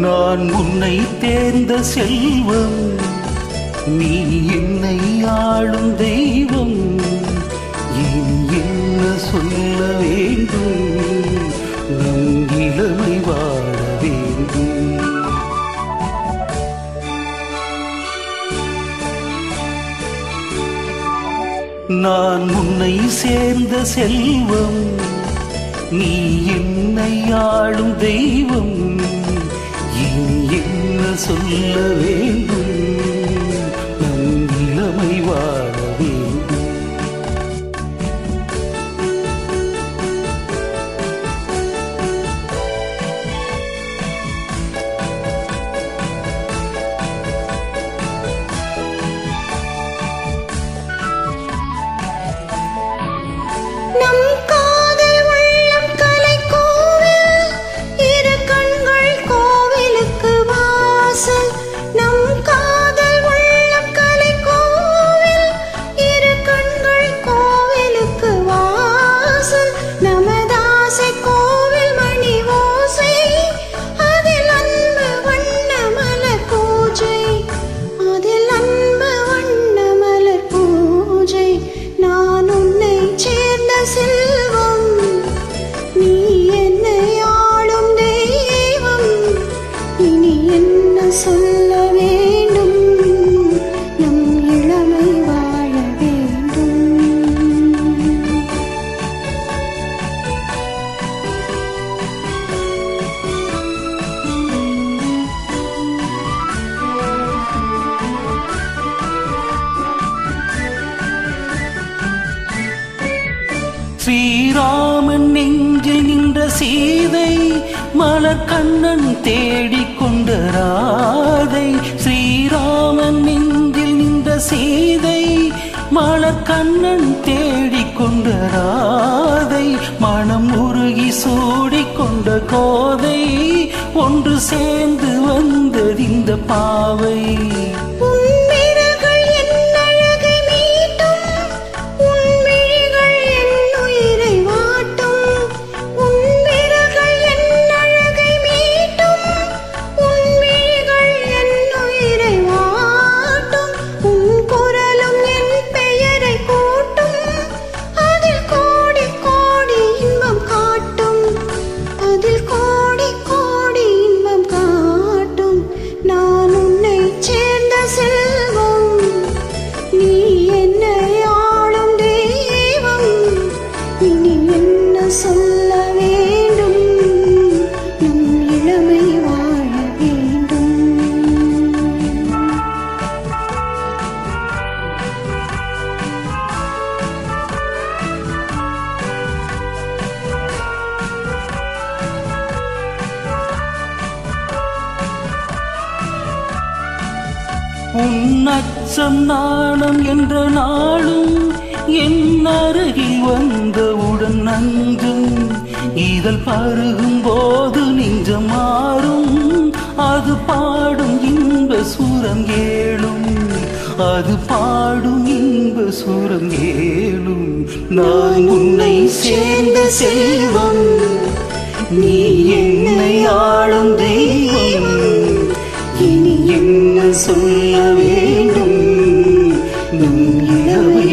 நான் உன்னை தேர்ந்த செல்வம், நீ என்னை ஆளும் தெய்வம். இனி என்ன சொல்ல வேண்டும், நம் இளமை வாழ வேண்டும். நான் உன்னை சேர்ந்த செல்வம், நீ என்னை ஆளும் தெய்வம். இனி என்ன சொல்ல வேண்டும், நம் இளமை வாழ வேண்டும். நம் காதல் உள்ளம் கலை கோவில், இரு கண்கள் கோவிலுக்கு வாசல். நம் காதல் உள்ளம் கலை கோவில், இரு கண்கள் கோவிலுக்கு வாசல். நமதாசை கோவில் மணி ஓசை, அதில் அன்பு வண்ண மலர் பூஜை, அதில் அன்பு வண்ண மலர் பூஜை. நான் உன்னை சேர்ந்த செல்வம், நீ என்னை ஆளும் தெய்வம். இனி என்ன சொல்ல வேண்டும், நம் இளமை வாழ வேண்டும். ஸ்ரீராமன் நெஞ்சில் நின்ற சீதை, மலர் கண்ணன் தேடிக்கொண்ட ராதை. ஸ்ரீராமன் நெஞ்சில் நின்ற சீதை, மலர் கண்ணன் தேடிக்கொண்ட ராதை. மனம் உருகி சூடிக்கொண்ட கோதை, ஒன்று சேர்ந்து வந்தது இந்த பாவை. சொல்ல வேண்டும், நம் இளமை வாழ வேண்டும். உன் அச்சம் நாணம் என்ற நாளும் என் அருகில் வந்தவுடன் நஞ்சும். இதழ் பருகும் போது நெஞ்சம் மாறும், அது பாடும் இன்ப சுரம் கேளும், அது பாடும் இன்ப சுரம் கேளும். நான் உன்னை சேர்ந்த செல்வம், நீ என்னை ஆளும் தெய்வம். இனி என்ன சொல்ல வேண்டும், நம் இளமை